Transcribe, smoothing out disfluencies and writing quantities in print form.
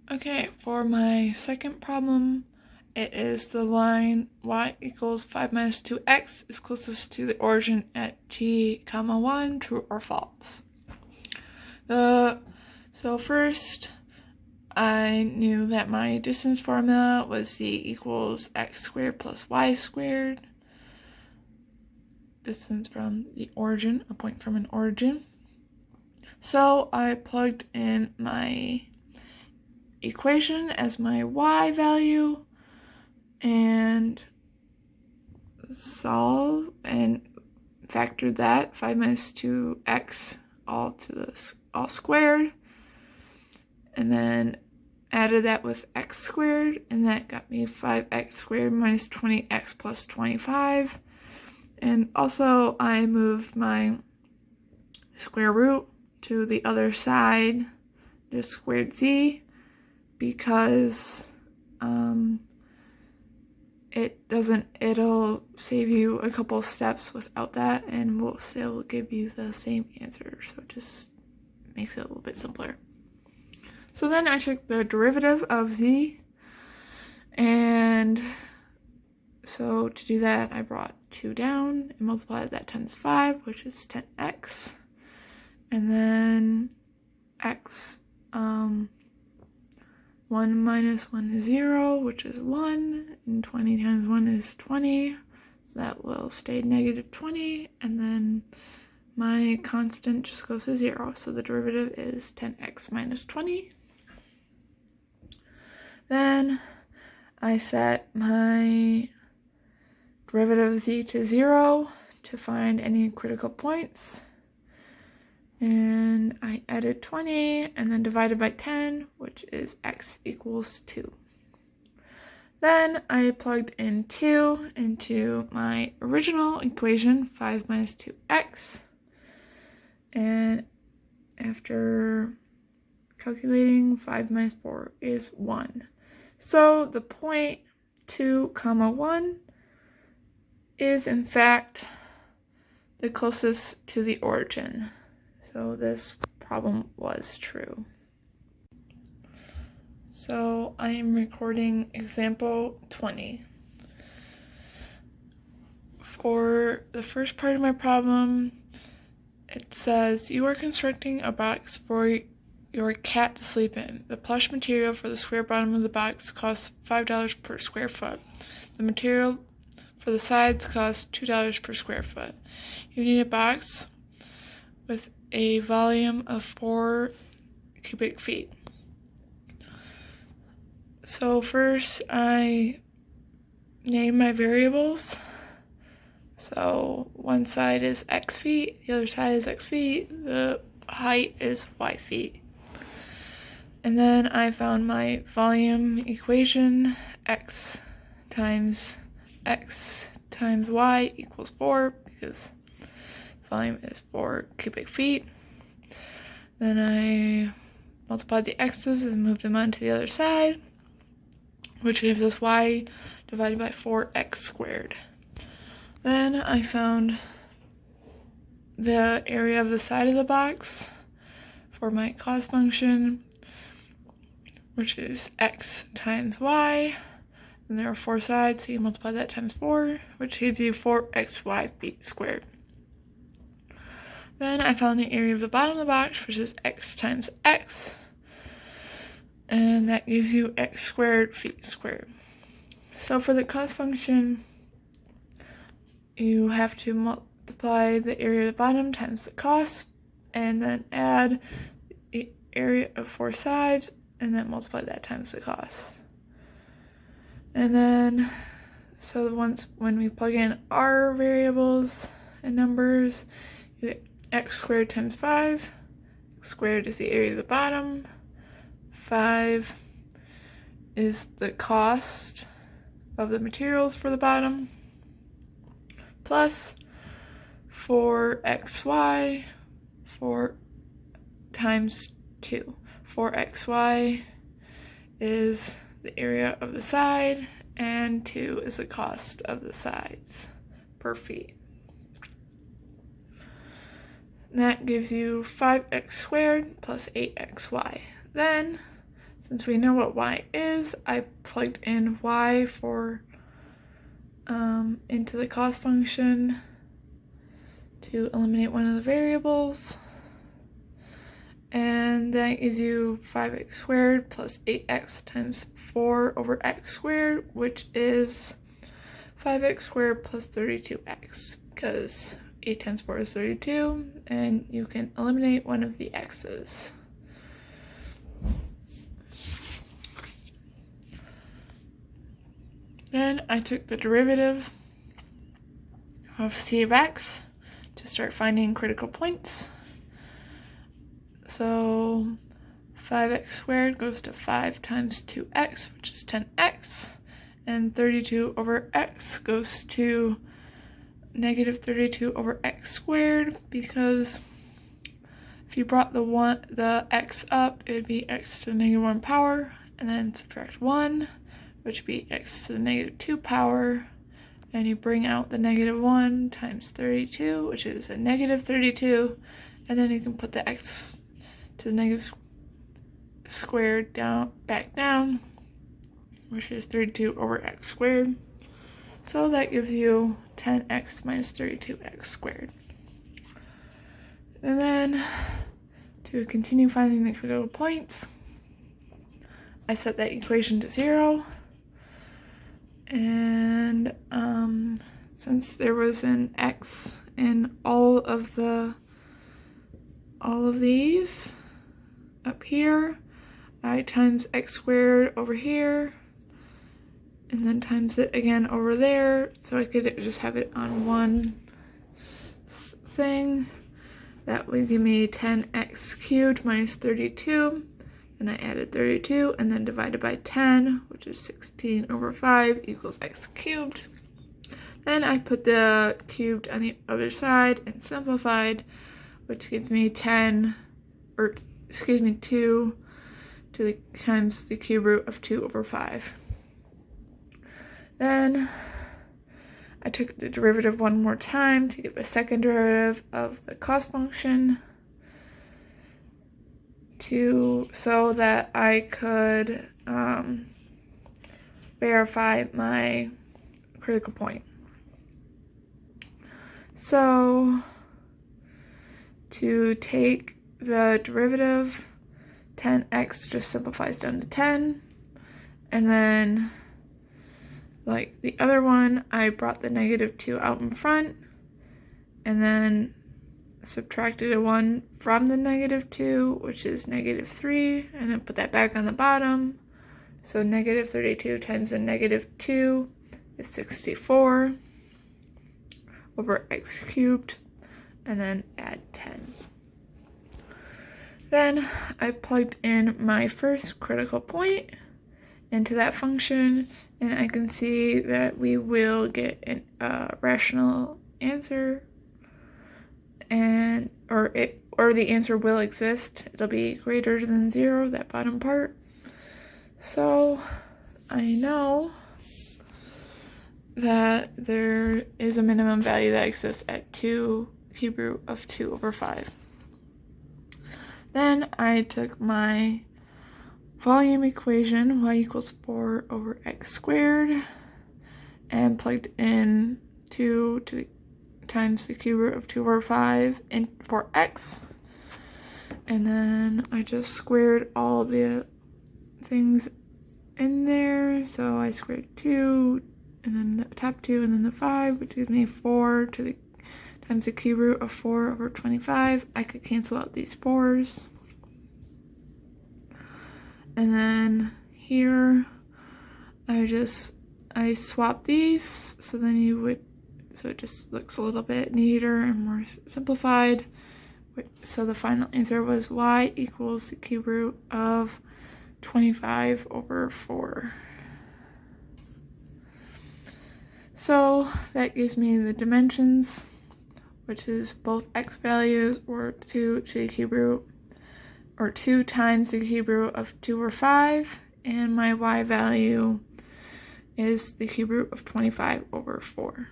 Okay, for my second problem, it is the line y equals 5 minus 2x is closest to the origin at t, 1, true or false. So first, I knew that my distance formula was z equals x squared plus y squared. Distance from the origin, a point from an origin. So I plugged in my equation as my y value and solve and factor that 5 minus 2x all squared, and then added that with x squared, and that got me 5x squared minus 20x plus 25. And also I moved my square root to the other side, just squared z, because it'll save you a couple steps without that, and will still give you the same answer, so it just makes it a little bit simpler. So then I took the derivative of z, and so to do that I brought 2 down and multiplied that times 5, which is 10x, and then x, 1 minus 1 is 0, which is 1, and 20 times 1 is 20, so that will stay negative 20, and then my constant just goes to 0, so the derivative is 10x minus 20. Then I set my derivative of z to 0 to find any critical points, and I added 20 and then divided by 10, which is x equals 2. Then I plugged in 2 into my original equation, 5 minus 2x, and after calculating, 5 minus 4 is 1. So the point 2, 1 is in fact the closest to the origin. So this problem was true. So I am recording example 20. For the first part of my problem, it says you are constructing a box for your cat to sleep in. The plush material for the square bottom of the box costs $5 per square foot. The material for the sides costs $2 per square foot. You need a box with a volume of 4 cubic feet. So first I name my variables. So one side is x feet, the other side is x feet, the height is y feet. And then I found my volume equation, x times y equals 4, because volume is 4 cubic feet. Then I multiplied the x's and moved them onto the other side, which gives us y divided by 4x squared. Then I found the area of the side of the box for my cost function, which is x times y, and there are 4 sides, so you multiply that times 4, which gives you 4xy feet squared. Then I found the area of the bottom of the box, which is x times x, and that gives you x squared feet squared. So for the cost function, you have to multiply the area of the bottom times the cost, and then add the area of 4 sides, and then multiply that times the cost. And then, so when we plug in our variables and numbers, you get x squared times 5. X squared is the area of the bottom. 5 is the cost of the materials for the bottom, plus 4xy, 4 times 2. 4xy is the area of the side, and 2 is the cost of the sides per feet. And that gives you 5x squared plus 8xy. Then, since we know what y is, I plugged in y for into the cost function to eliminate one of the variables. And that gives you 5x squared plus 8x times 4 over x squared, which is 5x squared plus 32x, because 8 times 4 is 32, and you can eliminate one of the x's. Then I took the derivative of c of x to start finding critical points. So 5x squared goes to 5 times 2x, which is 10x, and 32 over x goes to negative 32 over x squared, because if you brought the x up, it would be x to the negative 1 power, and then subtract 1, which would be x to the negative 2 power, and you bring out the negative 1 times 32, which is a negative 32, and then you can put the x to the negative squared back down, which is 32 over x squared. So that gives you 10x minus 32x squared. And then to continue finding the critical points, I set that equation to 0. And since there was an x in all of these up here, I times x squared over here, and then times it again over there, so I could just have it on one thing. That would give me 10x cubed minus 32, and I added 32, and then divided by 10, which is 16 over 5 equals x cubed. Then I put the cubed on the other side and simplified, which gives me 2 times the cube root of 2 over 5. Then I took the derivative one more time to get the second derivative of the cost function so that I could verify my critical point. So to take the derivative, 10x just simplifies down to 10, and then like the other one, I brought the negative 2 out in front, and then subtracted a 1 from the negative 2, which is negative 3, and then put that back on the bottom. So negative 32 times the negative 2 is 64 over x cubed, and then add 10. Then I plugged in my first critical point into that function, and I can see that we will get a rational answer, or the answer will exist. It'll be greater than 0, that bottom part. So I know that there is a minimum value that exists at 2 cube root of 2 over 5. Then I took my volume equation, y equals 4 over x squared, and plugged in 2 times the cube root of 2 over 5 for x. And then I just squared all the things in there. So I squared 2, and then the top 2, and then the 5, which gives me 4 times the cube root of 4 over 25. I could cancel out these 4's. And then here, I swapped these, so then so it just looks a little bit neater and more simplified. So the final answer was y equals the cube root of 25 over 4. So that gives me the dimensions, which is both x values, or 2 to the cube root, or 2 times the cube root of 2 over 5, and my y value is the cube root of 25 over 4.